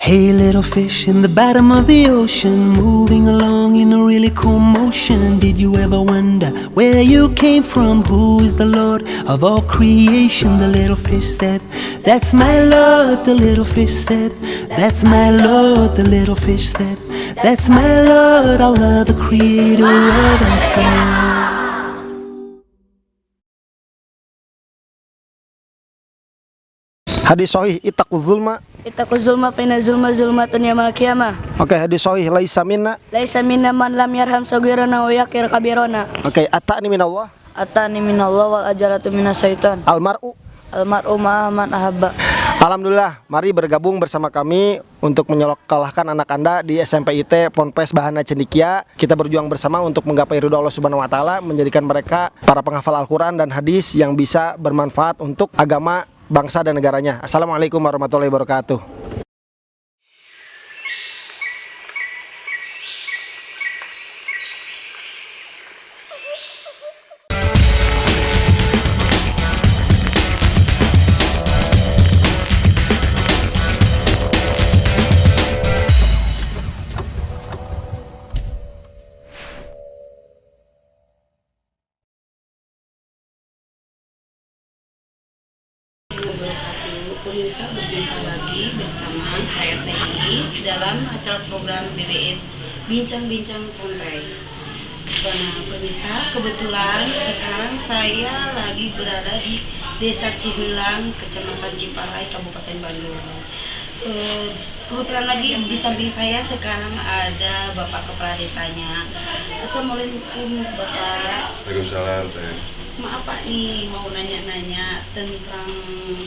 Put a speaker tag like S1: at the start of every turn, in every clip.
S1: Hey, little fish in the bottom of the ocean, moving along in a really cool motion. Did you ever wonder where you came from? Who is the Lord of all creation? The little fish said, that's my Lord. The little fish said, that's my Lord. The little fish said, that's my Lord. Allah, the creator of us all.
S2: Hadis sahih, ittaqul zulma.
S3: Ittaqul zulma fa inna zulma zulmatun yaumil qiyamah.
S2: Oke, hadis sahih, laisa minna.
S3: Laisa minna man lam yarham saghirana wa yaqir kabirana.
S2: Oke, ata'ni minallah.
S3: Atani minallah wal ajaratu minasyaiton.
S2: Almar'u
S3: Almar'u man ahabba.
S2: Alhamdulillah, mari bergabung bersama kami untuk menyekolahkan anak Anda di SMP IT Ponpes Bahana Cendikia. Kita berjuang bersama untuk menggapai ridho Allah Subhanahu wa taala, menjadikan mereka para penghafal Al-Qur'an dan hadis yang bisa bermanfaat untuk agama, bangsa dan negaranya. Assalamualaikum warahmatullahi wabarakatuh.
S4: Pemirsa, berjumpa lagi bersama saya Tenis dalam acara program BBS Bincang-Bincang Santai. Nah, pemirsa, kebetulan sekarang saya lagi berada di Desa Ciheulang, Kecamatan Cipalai, Kabupaten Bandung. Kebetulan lagi di samping saya sekarang ada Bapak Kepala Desanya. Assalamualaikum Bapak.
S5: Waalaikumsalam Teh.
S4: Maaf Pak nih, mau nanya-nanya tentang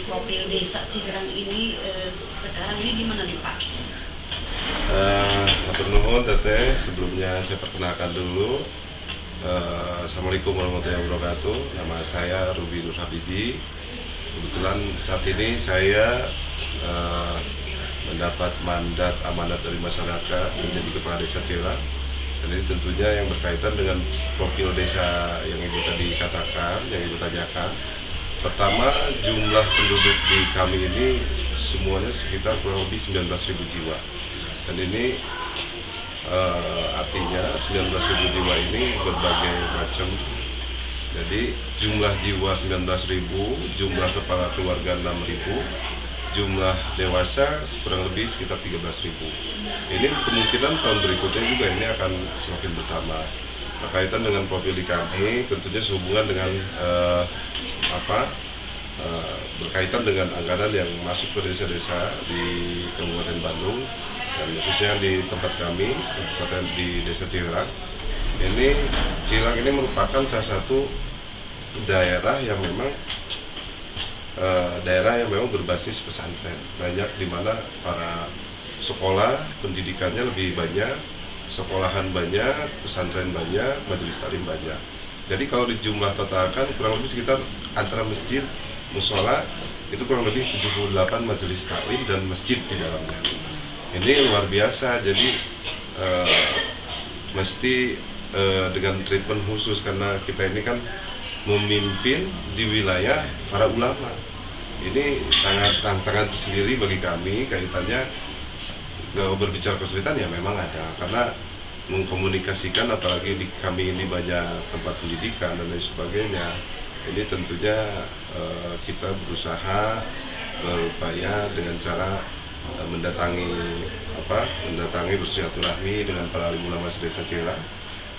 S4: profil Desa Ciheulang ini sekarang ini gimana nih Pak?
S5: Matur nuwun Teteh, sebelumnya saya perkenalkan dulu. Assalamualaikum warahmatullahi wabarakatuh. Nama saya Ruby Nur Habibi. Kebetulan saat ini saya mendapat mandat amanat dari masyarakat menjadi Kepala Desa Ciheulang. Dan ini tentunya yang berkaitan dengan profil desa yang Ibu tadi katakan, yang Ibu tanyakan. Pertama, jumlah penduduk di kami ini semuanya sekitar kurang lebih 19.000 jiwa. Dan ini artinya 19.000 jiwa ini berbagai macam. Jadi jumlah jiwa 19.000, jumlah kepala keluarga 6.000, jumlah dewasa kurang lebih sekitar 13.000. Ini kemungkinan tahun berikutnya juga ini akan semakin bertambah. Berkaitan dengan profil di kami, tentunya sehubungan dengan berkaitan dengan anggaran yang masuk ke desa-desa di Kabupaten Bandung dan khususnya di tempat kami, di Desa Ciheulang. Ciheulang ini merupakan salah satu daerah yang memang berbasis pesantren. Banyak di mana para sekolah pendidikannya lebih banyak, sekolahan banyak, pesantren banyak, majelis taklim banyak. Jadi kalau di jumlah totalkan kurang lebih sekitar antara masjid, musola itu kurang lebih 78 majelis taklim dan masjid di dalamnya. Ini luar biasa. Jadi mesti dengan treatment khusus karena kita ini kan memimpin di wilayah para ulama. Ini sangat tantangan tersendiri bagi kami kaitannya. Kalau berbicara kesulitan ya memang ada, karena mengkomunikasikan apalagi di kami ini banyak tempat pendidikan dan lain sebagainya. Ini tentunya kita berusaha berupaya dengan cara mendatangi bersilaturahmi dengan para alim ulama Desa Ciheulang.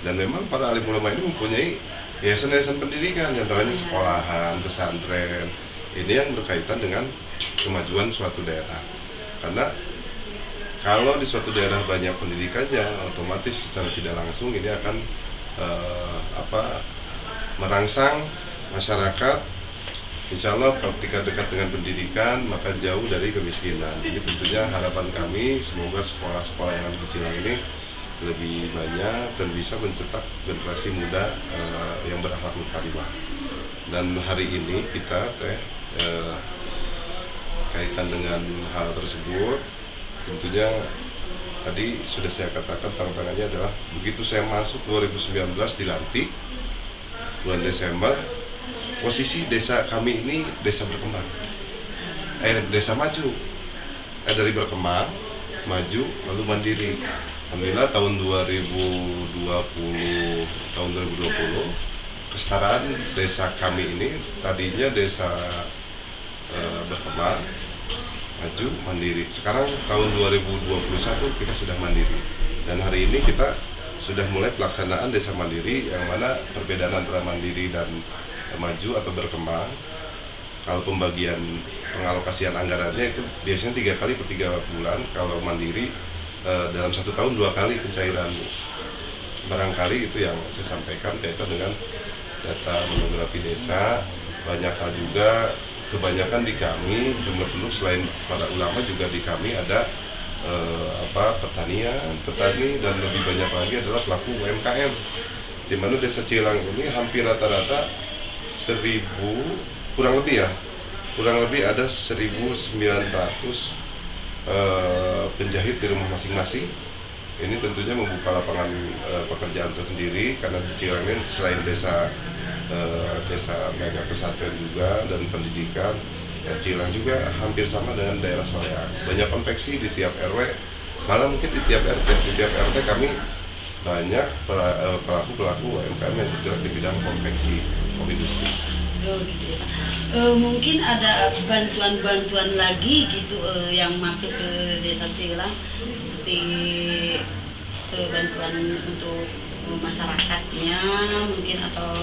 S5: Dan memang para alim ulama ini mempunyai yayasan-yayasan pendidikan, antaranya sekolahan, pesantren. Ini yang berkaitan dengan kemajuan suatu daerah. Karena kalau di suatu daerah banyak pendidikannya, otomatis secara tidak langsung ini akan merangsang masyarakat. Insya Allah ketika dekat dengan pendidikan maka jauh dari kemiskinan. Ini tentunya harapan kami, semoga sekolah-sekolah yang ada di Ciheulang ini lebih banyak dan bisa mencetak generasi muda yang berakhlakul karimah. Dan hari ini kita kaitan dengan hal tersebut, tentunya tadi sudah saya katakan tantangannya adalah begitu saya masuk 2019 dilantik bulan Desember, posisi desa kami ini desa berkembang, desa maju, dari berkembang maju, lalu mandiri. Alhamdulillah tahun 2020 kesetaraan desa kami ini tadinya desa berkembang, maju, mandiri. Sekarang tahun 2021 kita sudah mandiri. Dan hari ini kita sudah mulai pelaksanaan desa mandiri, yang mana perbedaan antara mandiri dan maju atau berkembang, kalau pembagian pengalokasian anggarannya itu biasanya 3 kali per 3 bulan. Kalau mandiri dalam 1 tahun 2 kali pencairan. Barangkali itu yang saya sampaikan kaitan dengan data monografi desa. Banyak hal juga, kebanyakan di kami jumlah penduduk selain para ulama juga di kami ada petani, dan lebih banyak lagi adalah pelaku UMKM, di mana desa Cilang ini hampir rata-rata 1000, kurang lebih ada 1900 penjahit di rumah masing-masing. Ini tentunya membuka lapangan pekerjaan tersendiri, karena di Cilang ini selain desa mega pesantren juga dan pendidikan, dan Cilang juga hampir sama dengan daerah Soreang. Banyak konveksi di tiap RW, malah mungkin di tiap RT. Di tiap RT kami banyak pelaku UMKM yang bergerak di bidang konveksi, industri.
S4: Oh gitu ya. Mungkin ada bantuan-bantuan lagi gitu yang masuk ke desa Cilang, seperti bantuan untuk masyarakatnya mungkin, atau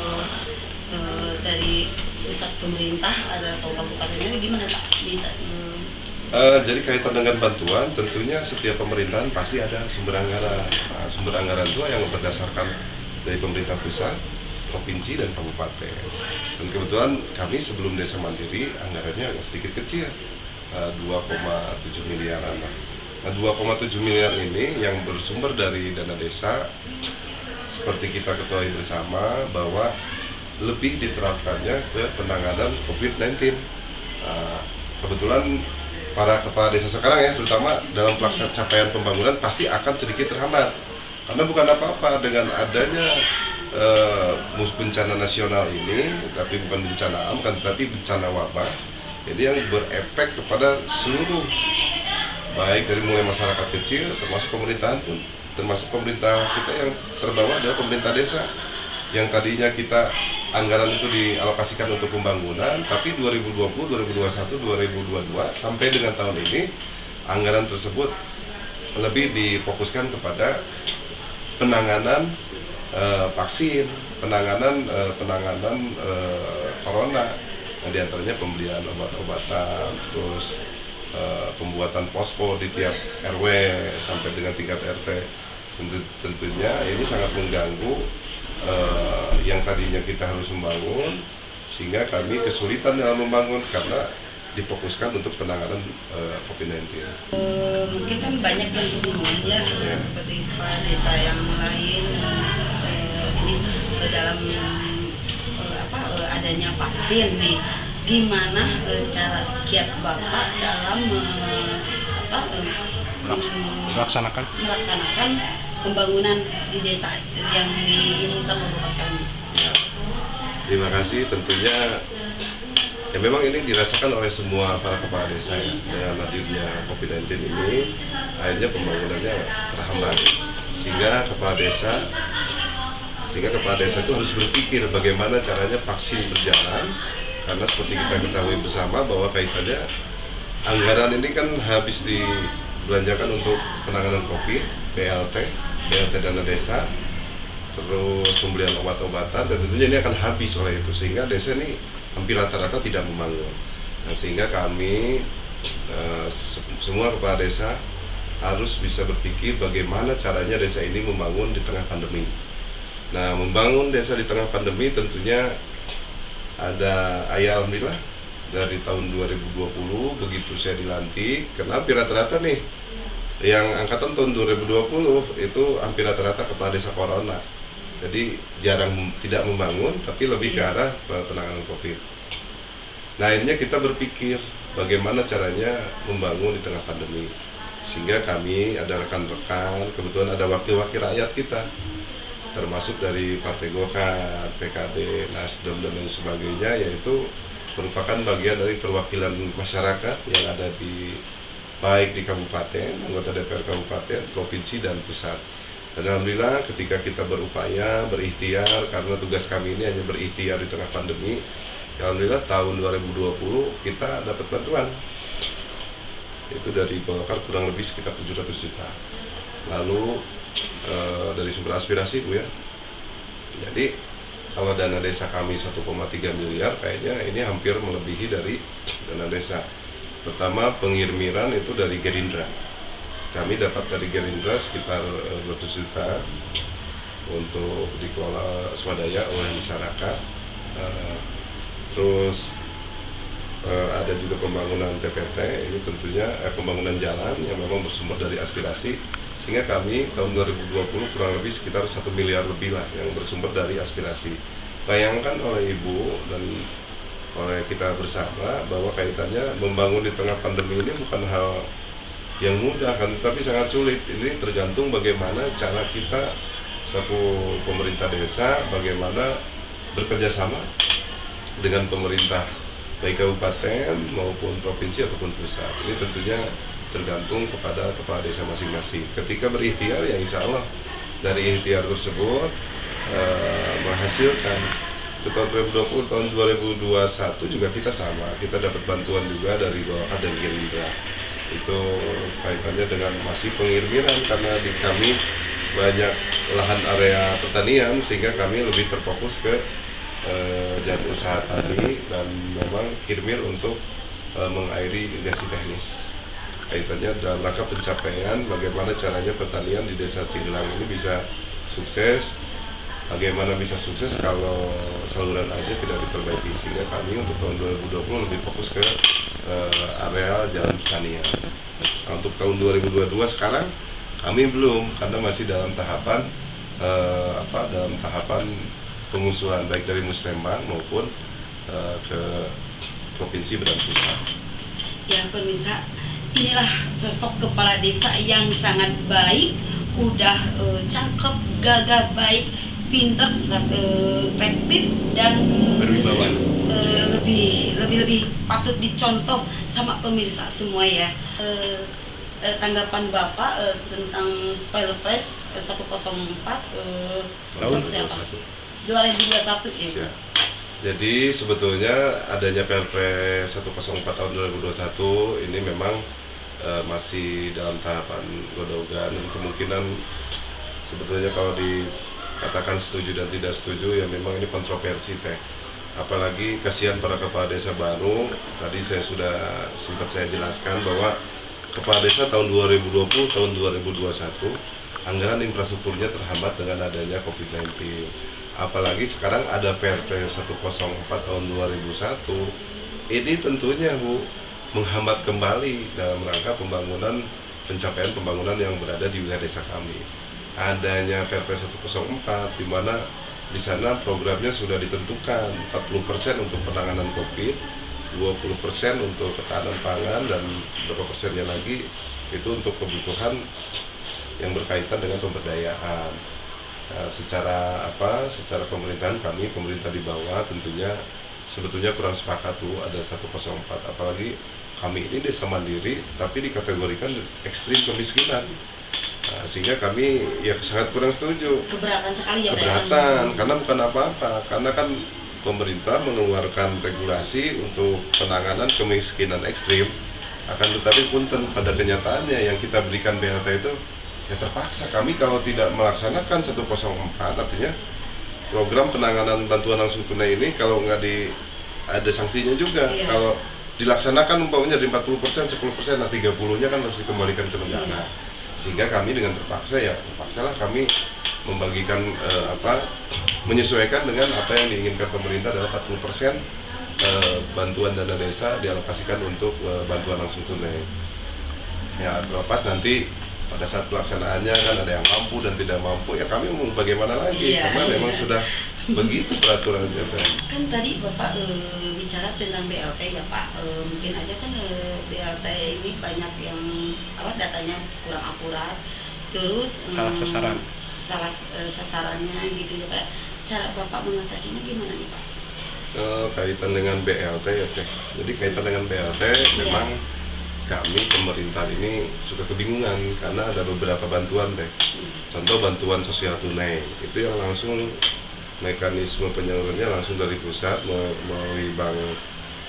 S4: dari pusat pemerintah ada, atau kabupatennya gimana Pak?
S5: Jadi kaitan dengan bantuan, tentunya setiap pemerintahan pasti ada sumber anggaran. Sumber anggaran itu yang berdasarkan dari pemerintah pusat, provinsi, dan kabupaten. Dan kebetulan kami sebelum desa mandiri anggarannya agak sedikit kecil, 2,7 miliaran. Nah, 2,7 miliar ini yang bersumber dari dana desa. Seperti kita ketahui bersama bahwa lebih diterapkannya ke penanganan COVID-19. Kebetulan para kepala desa sekarang ya, terutama dalam pelaksanaan capaian pembangunan pasti akan sedikit terhambat, karena bukan apa-apa dengan adanya bencana nasional ini, tapi bukan bencana alam, tapi bencana wabah. Jadi yang berefek kepada seluruh, baik dari mulai masyarakat kecil, termasuk pemerintahan pun, termasuk pemerintah kita yang terbawa adalah pemerintah desa, yang tadinya kita anggaran itu dialokasikan untuk pembangunan, tapi 2020, 2021, 2022 sampai dengan tahun ini anggaran tersebut lebih difokuskan kepada penanganan vaksin, penanganan corona, nah, diantaranya pembelian obat-obatan, terus pembuatan posko di tiap RW sampai dengan tingkat RT. Tentunya ini sangat mengganggu yang tadinya kita harus membangun, sehingga kami kesulitan dalam membangun karena difokuskan untuk penanganan COVID-19.
S4: Mungkin kan banyak yang kebingungan ya, seperti kepala desa yang lain ini dalam adanya vaksin nih, gimana cara kiat Bapak dalam melaksanakan pembangunan di desa yang ini sama Bapak sekarang?
S5: Terima kasih. Tentunya ya memang ini dirasakan oleh semua para kepala desa ya. Dengan hadirnya COVID-19 ini, akhirnya pembangunannya terhambat, sehingga kepala desa itu harus berpikir bagaimana caranya vaksin berjalan, karena seperti kita ketahui bersama bahwa kaitannya anggaran ini kan habis dibelanjakan untuk penanganan COVID, BLT dana desa, terus pembelian obat-obatan, dan tentunya ini akan habis oleh itu, sehingga desa ini hampir rata-rata tidak membangun. Nah, sehingga kami semua kepala desa harus bisa berpikir bagaimana caranya desa ini membangun di tengah pandemi. Nah, membangun desa di tengah pandemi tentunya ada alhamdulillah dari tahun 2020 begitu saya dilantik, karena hampir rata-rata nih yang angkatan tahun 2020 itu hampir rata-rata kepala desa corona. Jadi jarang tidak membangun, tapi lebih ke arah penanganan COVID. Nah, akhirnya kita berpikir bagaimana caranya membangun di tengah pandemi, sehingga kami ada rekan-rekan, kebetulan ada wakil-wakil rakyat kita, termasuk dari Partai Golkar, PKB, Nasdem, dan lain sebagainya, yaitu merupakan bagian dari perwakilan masyarakat yang ada di baik di kabupaten, anggota DPR kabupaten, provinsi dan pusat. Dan alhamdulillah ketika kita berupaya, berikhtiar, karena tugas kami ini hanya berikhtiar di tengah pandemi, ya alhamdulillah tahun 2020 kita dapat bantuan. Itu dari Golkar kurang lebih sekitar 700 juta. Lalu dari sumber aspirasi Bu ya. Jadi kalau dana desa kami 1,3 miliar, kayaknya ini hampir melebihi dari dana desa. Pertama pengiriman itu dari Gerindra. Kami dapat dari Gerindra sekitar 200 juta untuk dikelola swadaya oleh masyarakat. Terus ada juga pembangunan TPT, ini tentunya pembangunan jalan yang memang bersumber dari aspirasi, sehingga kami tahun 2020 kurang lebih sekitar 1 miliar lebih lah yang bersumber dari aspirasi. Bayangkan oleh Ibu dan oleh kita bersama bahwa kaitannya membangun di tengah pandemi ini bukan hal yang mudah kan, tapi sangat sulit. Ini tergantung bagaimana cara kita selaku pemerintah desa, bagaimana bekerja sama dengan pemerintah baik kabupaten maupun provinsi ataupun pusat. Ini tentunya tergantung kepada kepala desa masing-masing. Ketika berikhtiar, ya insya Allah dari ikhtiar tersebut menghasilkan. Itu tahun 2020, tahun 2021 juga kita sama, kita dapat bantuan juga dari Golkar dan Gerindra. Itu kaitannya dengan masih pengiriman, karena di kami banyak lahan area pertanian sehingga kami lebih terfokus ke jalan usaha tani dan memang kirmil untuk mengairi irigasi teknis. Kaitannya dalam rangka pencapaian bagaimana caranya pertanian di Desa Cigelang ini bisa sukses. Bagaimana bisa sukses kalau saluran aja tidak diperbaiki, sehingga kami untuk tahun 2020 lebih fokus ke area jalan pertanian. Nah, untuk tahun 2022 sekarang kami belum, karena masih dalam tahapan dalam tahapan pengusulan baik dari Musrembang maupun ke provinsi dan pusat.
S4: Ya pemirsa, inilah sosok kepala desa yang sangat baik, udah cakep, gagah, baik, pinter, praktik dan
S5: Berwibawa.
S4: lebih patut dicontoh sama pemirsa semua ya. Tanggapan Bapak tentang Pilpres 104
S5: Tahun
S4: seperti apa?
S5: 2021.
S4: 2021 ya.
S5: Ya. Jadi sebetulnya adanya Perpres 104 tahun 2021 ini memang masih dalam tahapan godok-godokan, dan kemungkinan sebetulnya kalau dikatakan setuju dan tidak setuju ya memang ini kontroversi teh. Apalagi kasihan para kepala desa baru. Tadi sempat saya jelaskan bahwa kepala desa tahun 2020 tahun 2021 anggaran infrastrukturnya terhambat dengan adanya COVID-19. Apalagi sekarang ada Perpres 104 tahun 2001. Ini tentunya Bu menghambat kembali dalam rangka pencapaian pembangunan yang berada di wilayah desa kami. Adanya Perpres 104 di mana di sana programnya sudah ditentukan 40% untuk penanganan Covid, 20% untuk ketahanan pangan, dan berapa persennya lagi itu untuk kebutuhan yang berkaitan dengan pemberdayaan. Nah, secara pemerintahan kami, pemerintah di bawah tentunya sebetulnya kurang sepakat Bu ada 104, apalagi kami ini desa mandiri tapi dikategorikan ekstrim kemiskinan. Nah, sehingga kami ya sangat kurang setuju.
S4: Keberatan sekali ya Pak.
S5: Keberatan, karena bukan apa-apa, karena kan pemerintah mengeluarkan regulasi untuk penanganan kemiskinan ekstrim. Akan tetapi punten pada kenyataannya yang kita berikan BLT itu ya terpaksa kami kalau tidak melaksanakan 104, artinya program penanganan bantuan langsung tunai ini kalau nggak ada sanksinya juga.
S4: Iya.
S5: Kalau dilaksanakan umpamanya dari 40%, 10%, nah 30-nya kan harus dikembalikan ke negara.
S4: Iya.
S5: Sehingga kami dengan terpaksalah kami membagikan menyesuaikan dengan apa yang diinginkan pemerintah adalah 40% bantuan dana desa dialokasikan untuk bantuan langsung tunai. Ya terlepas nanti pada saat pelaksanaannya kan ada yang mampu dan tidak mampu, ya kami mau bagaimana lagi,
S4: Iya,
S5: karena memang
S4: iya.
S5: sudah begitu peraturannya.
S4: Kan tadi Bapak bicara tentang BLT ya Pak, mungkin aja kan BLT ini banyak yang datanya kurang akurat, terus salah sasarannya gitu ya Pak. Cara Bapak mengatasinya gimana nih Pak?
S5: Kaitan dengan BLT ya Cek. Jadi kaitan dengan BLT memang kami pemerintah ini suka kebingungan karena ada beberapa bantuan deh. Contoh bantuan sosial tunai itu yang langsung mekanisme penyalurannya langsung dari pusat melalui bank,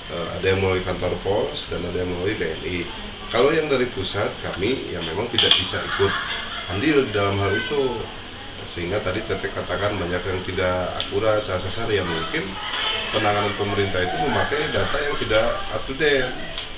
S5: ada yang melalui kantor pos dan ada yang melalui BNI. Kalau yang dari pusat kami yang memang tidak bisa ikut andil di dalam hal itu, sehingga tadi Teteh katakan banyak yang tidak akurat, sasar ya mungkin penanganan pemerintah itu memakai data yang tidak up to date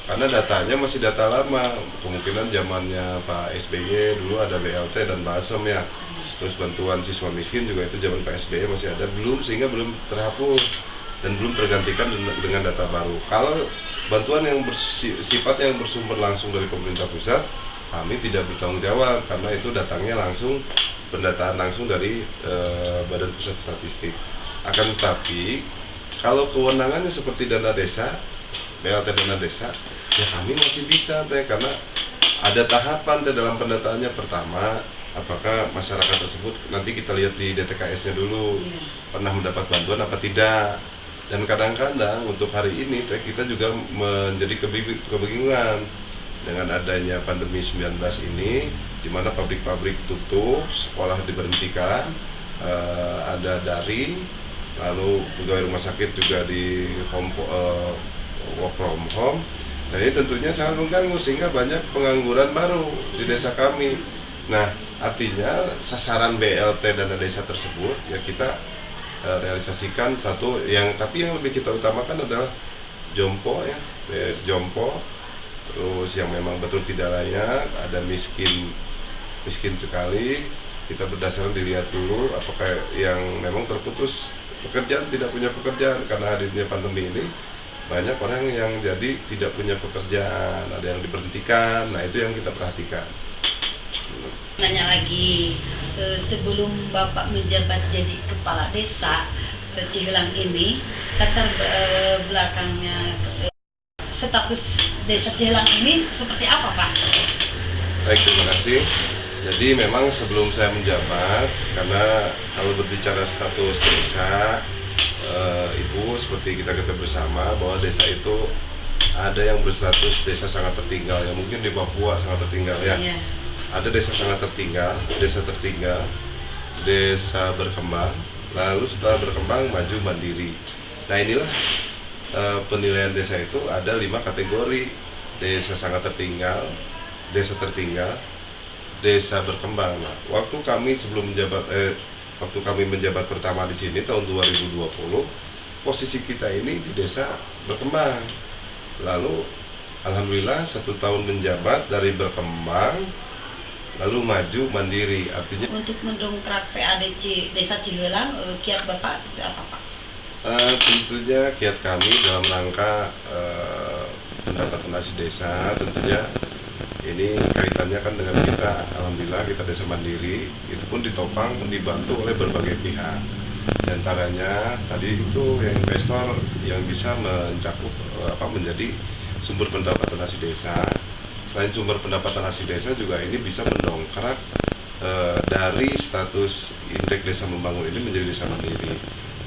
S5: karena datanya masih data lama, kemungkinan zamannya Pak SBY dulu ada BLT dan Basem ya, terus bantuan siswa miskin juga itu zaman Pak SBY masih ada, sehingga belum terhapus dan belum tergantikan dengan data baru. Kalau bantuan yang bersifat yang bersumber langsung dari pemerintah pusat, kami tidak bertanggung jawab karena itu datangnya langsung, pendataan langsung dari Badan Pusat Statistik. Akan tetapi kalau kewenangannya seperti dana desa, BLT dana desa, ya kami masih bisa teh, karena ada tahapan teh dalam pendataannya. Pertama, apakah masyarakat tersebut, nanti kita lihat di DTKS-nya dulu, pernah mendapat bantuan apa tidak. Dan kadang-kadang untuk hari ini teh kita juga menjadi kebingungan dengan adanya pandemi 19 ini, di mana pabrik-pabrik tutup, sekolah diberhentikan, ada daring, lalu pegawai rumah sakit juga di work from home. Dan ini tentunya sangat mengganggu sehingga banyak pengangguran baru di desa kami. Nah, artinya sasaran BLT dana desa tersebut ya kita realisasikan satu yang, tapi yang lebih kita utamakan adalah jompo ya, jompo, terus yang memang betul tidak layak, ada miskin sekali, kita berdasarkan dilihat dulu apakah yang memang terputus pekerjaan, tidak punya pekerjaan karena hadirnya pandemi ini, banyak orang yang jadi tidak punya pekerjaan, ada yang diberhentikan. Nah itu yang kita perhatikan.
S4: Nanya lagi, sebelum Bapak menjabat jadi kepala desa Cihelang ini, latar belakangnya status desa Cihelang ini seperti apa, Pak?
S5: Baik, terima kasih. Jadi memang sebelum saya menjabat, karena kalau berbicara status desa, Ibu, seperti kita bersama bahwa desa itu ada yang berstatus desa sangat tertinggal, ya mungkin di Papua sangat tertinggal ya. Ada desa sangat tertinggal, desa berkembang, lalu setelah berkembang maju mandiri. Nah inilah penilaian desa itu ada 5 kategori: desa sangat tertinggal, desa tertinggal, desa berkembang. Nah, waktu kami menjabat pertama di sini tahun 2020, posisi kita ini di desa berkembang. Lalu alhamdulillah 1 tahun menjabat dari berkembang lalu maju mandiri, artinya
S4: untuk mendongkrak PADC Desa Cihelang, kiat Bapak seperti apa, Pak?
S5: Tentunya kiat kami dalam rangka pendapatan nasi desa, tentunya ini kaitannya kan dengan kita, alhamdulillah kita desa mandiri, itu pun ditopang, dibantu oleh berbagai pihak. Di antaranya tadi itu yang investor yang bisa mencakup menjadi sumber pendapatan nasi desa. Selain sumber pendapatan nasi desa juga ini bisa mendongkrak dari status indeks desa membangun ini menjadi desa mandiri.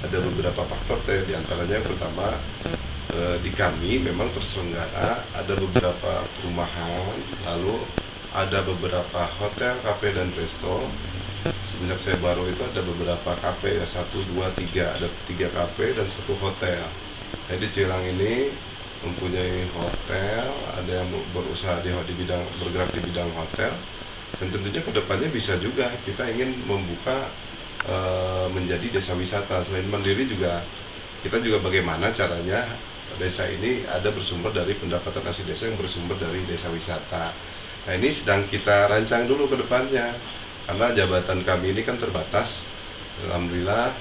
S5: Ada beberapa faktor teh, diantaranya yang pertama, di kami memang terselenggara ada beberapa perumahan, lalu ada beberapa hotel, kafe dan resto. Semenjak saya baru itu ada beberapa kafe ya, 1, 2, 3, ada 3 kafe dan 1 hotel. Jadi Cihelang ini mempunyai hotel, ada yang berusaha bergerak di bidang hotel, dan tentunya kedepannya bisa juga kita ingin membuka menjadi desa wisata. Selain mandiri juga kita juga bagaimana caranya desa ini ada bersumber dari pendapatan nasi desa yang bersumber dari desa wisata. Nah ini sedang kita rancang dulu ke depannya, karena jabatan kami ini kan terbatas. Alhamdulillah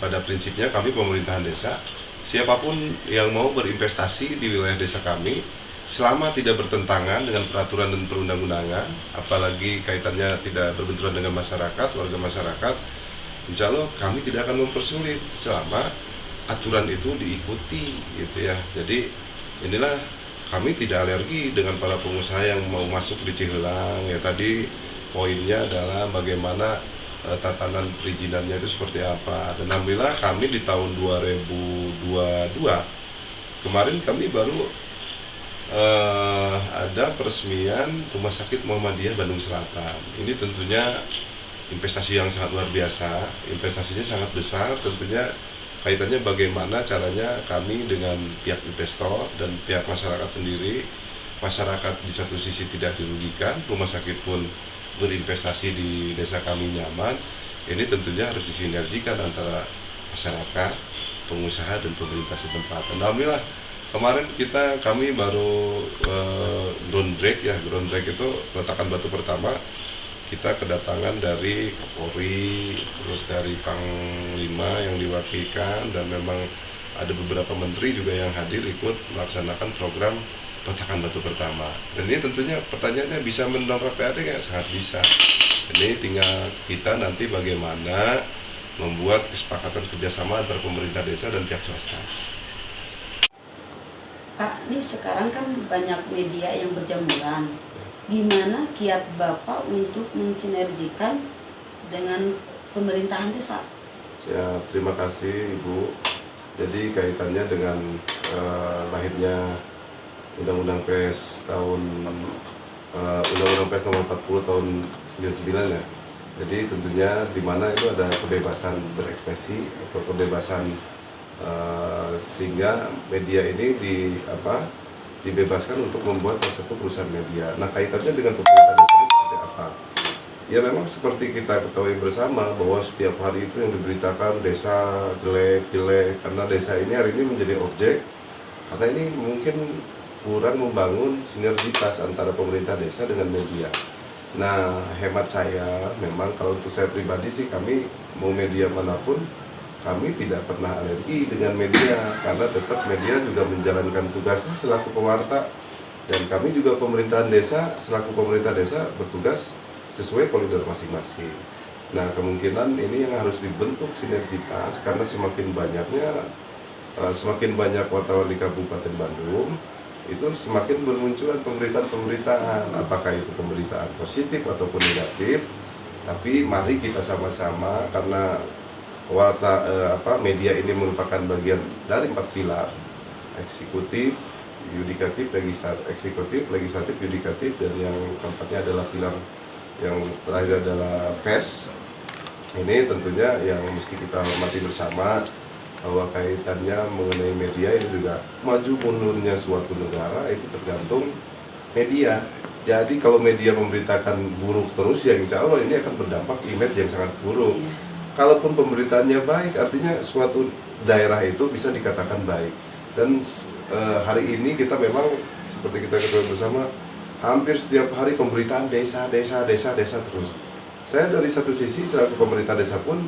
S5: pada prinsipnya kami pemerintahan desa, siapapun yang mau berinvestasi di wilayah desa kami, selama tidak bertentangan dengan peraturan dan perundang-undangan, apalagi kaitannya tidak berbenturan dengan masyarakat, warga masyarakat, insya Allah kami tidak akan mempersulit selama aturan itu diikuti, gitu ya. Jadi inilah, kami tidak alergi dengan para pengusaha yang mau masuk di Cihelang. Ya tadi poinnya adalah bagaimana tatanan perizinannya itu seperti apa. Dan alhamdulillah kami di tahun 2022 kemarin kami baru ada peresmian Rumah Sakit Muhammadiyah Bandung Selatan. Ini tentunya investasi yang sangat luar biasa, investasinya sangat besar, tentunya kaitannya bagaimana caranya kami dengan pihak investor dan pihak masyarakat sendiri. Masyarakat di satu sisi tidak dirugikan, rumah sakit pun berinvestasi di desa kami nyaman. Ini tentunya harus disinergikan antara masyarakat, pengusaha dan pemerintah setempat. Dan alhamdulillah kemarin kami baru groundbreak itu peletakan batu pertama. Kita kedatangan dari Kapolri, terus dari Panglima yang diwakilkan, dan memang ada beberapa menteri juga yang hadir ikut melaksanakan program peletakan batu pertama. Dan ini tentunya pertanyaannya bisa mendongkrak PAD nggak? Sangat bisa. Ini tinggal kita nanti bagaimana membuat kesepakatan kerjasama antara pemerintah desa dan pihak swasta.
S4: Pak, ini sekarang kan banyak media yang berjamburan. Gimana kiat Bapak untuk mensinergikan dengan pemerintahan desa?
S5: Ya, terima kasih Ibu. Jadi kaitannya dengan lahirnya Undang-Undang PES Undang-Undang PES nomor 40 tahun 99 ya. Jadi tentunya di mana itu ada kebebasan berekspresi atau kebebasan sehingga media ini dibebaskan untuk membuat salah satu perusahaan media. Nah, kaitannya dengan pemerintah desa ini seperti apa? Ya memang seperti kita ketahui bersama bahwa setiap hari itu yang diberitakan desa jelek-jelek, karena desa ini hari ini menjadi objek, karena ini mungkin kurang membangun sinergitas antara pemerintah desa dengan media. Nah, hemat saya memang kalau untuk saya pribadi sih, kami mau media manapun kami tidak pernah alergi dengan media, karena tetap media juga menjalankan tugasnya selaku pewarta, dan kami juga pemerintahan desa selaku pemerintah desa bertugas sesuai koridor masing-masing. Nah, kemungkinan ini yang harus dibentuk sinergitas, karena semakin banyak wartawan di Kabupaten Bandung, itu semakin bermunculan pemberitaan-pemberitaan, apakah itu pemberitaan positif ataupun negatif. Tapi mari kita sama-sama, karena media ini merupakan bagian dari 4 pilar: eksekutif, legislatif, yudikatif, dan yang keempatnya adalah pilar yang terakhir adalah pers. Ini tentunya yang mesti kita hormati bersama, bahwa kaitannya mengenai media ini juga maju mundurnya suatu negara itu tergantung media. Jadi kalau media memberitakan buruk terus, ya insya Allah ini akan berdampak image yang sangat buruk. Kalaupun pemberitaannya baik, artinya suatu daerah itu bisa dikatakan baik. Dan hari ini kita memang seperti kita ketahui bersama, hampir setiap hari pemberitaan desa terus. Saya dari satu sisi selaku pemerintah desa pun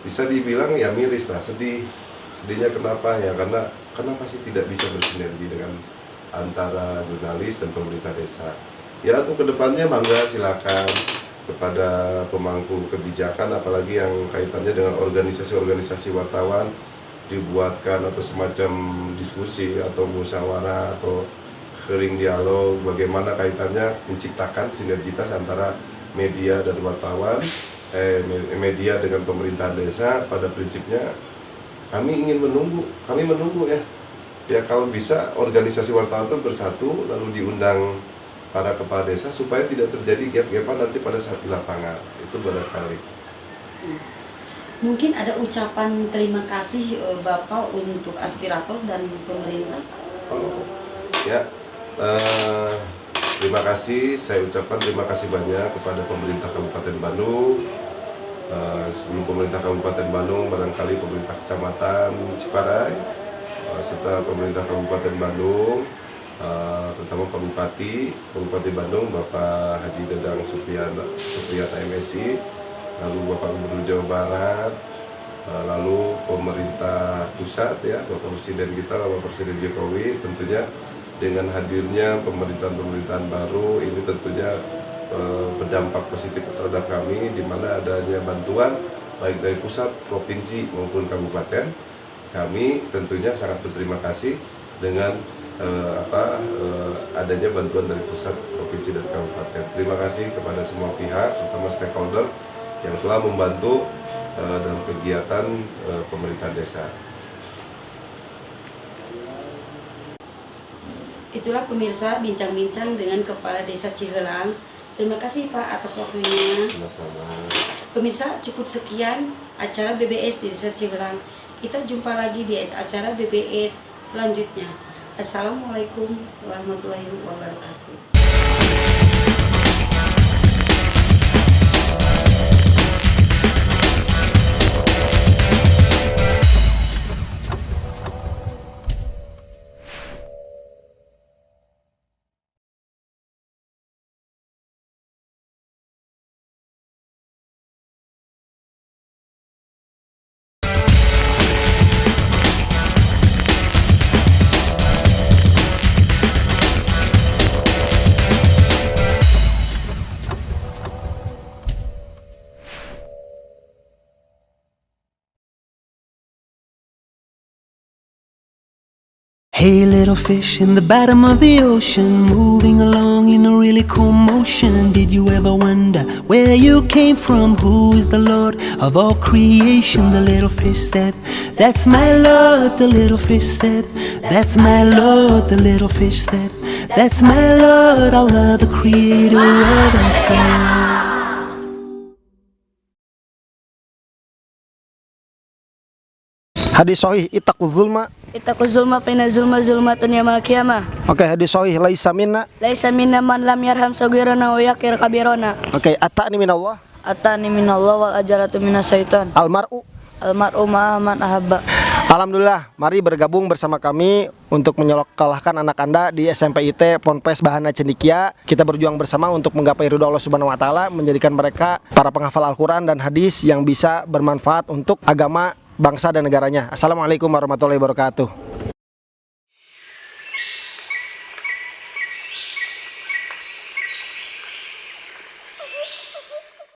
S5: bisa dibilang ya miris lah, sedihnya kenapa ya, karena kenapa sih tidak bisa bersinergi dengan antara jurnalis dan pemerintah desa. Ya, untuk kedepannya mangga silakan kepada pemangku kebijakan, apalagi yang kaitannya dengan organisasi-organisasi wartawan, dibuatkan atau semacam diskusi atau musyawarah atau hearing dialog, bagaimana kaitannya menciptakan sinergitas antara media dan wartawan, media dengan pemerintahan desa. Pada prinsipnya kami menunggu ya kalau bisa organisasi wartawan itu bersatu, lalu diundang para kepala desa supaya tidak terjadi gap-gapan nanti pada saat di lapangan. Itu barangkali.
S4: Mungkin ada ucapan terima kasih Bapak untuk aspirator dan pemerintah.
S5: Terima kasih. Saya ucapkan terima kasih banyak kepada pemerintah Kabupaten Bandung. Sebelum pemerintah Kabupaten Bandung, barangkali pemerintah Kecamatan Ciparai, serta pemerintah Kabupaten Bandung, terutama Pak Bupati Bandung, Bapak Haji Dadang Supriyatna MSI, lalu Bapak Gubernur Jawa Barat, lalu pemerintah pusat ya, Bapak Presiden kita, Bapak Presiden Jokowi. Tentunya dengan hadirnya pemerintahan baru ini tentunya berdampak positif terhadap kami, di mana adanya bantuan baik dari pusat, provinsi maupun kabupaten. Kami tentunya sangat berterima kasih dengan adanya bantuan dari pusat, provinsi, dan kabupaten. Terima kasih kepada semua pihak, terutama stakeholder yang telah membantu dalam kegiatan pemerintahan desa.
S4: Itulah pemirsa bincang-bincang dengan Kepala Desa Cihelang. Terima kasih Pak atas waktunya. Pemirsa, cukup sekian acara BBS di Desa Cihelang. Kita jumpa lagi di acara BBS selanjutnya. Assalamualaikum warahmatullahi wabarakatuh.
S1: Hey, little fish in the bottom of the ocean, moving along in a really cool motion. Did you ever wonder where you came from? Who is the Lord of all creation? The little fish said, "That's my Lord." The little fish said, "That's my Lord." The little fish said, "That's my Lord, Allah, the creator of us all."
S2: Hadis sahih ittaqul zulma.
S3: Ittaqu zulma fa inna zulma zulmatun yaumil qiyamah.
S2: Oke, hadis sahih laisa minna.
S3: Laisa minna man lam yarham saghirana wa yaqir kabirana.
S2: Oke, ata'ni minallah.
S3: Atani minallah wal ajaratu minasyaiton.
S2: Almar'u.
S3: Almar'u ma'a man ahabba.
S2: Alhamdulillah, mari bergabung bersama kami untuk menyekolahkan anak Anda di SMP IT Ponpes Bahana Cendikia. Kita berjuang bersama untuk menggapai ridho Allah Subhanahu wa taala, menjadikan mereka para penghafal Al-Qur'an dan hadis yang bisa bermanfaat untuk agama, bangsa dan negaranya. Assalamualaikum warahmatullahi wabarakatuh.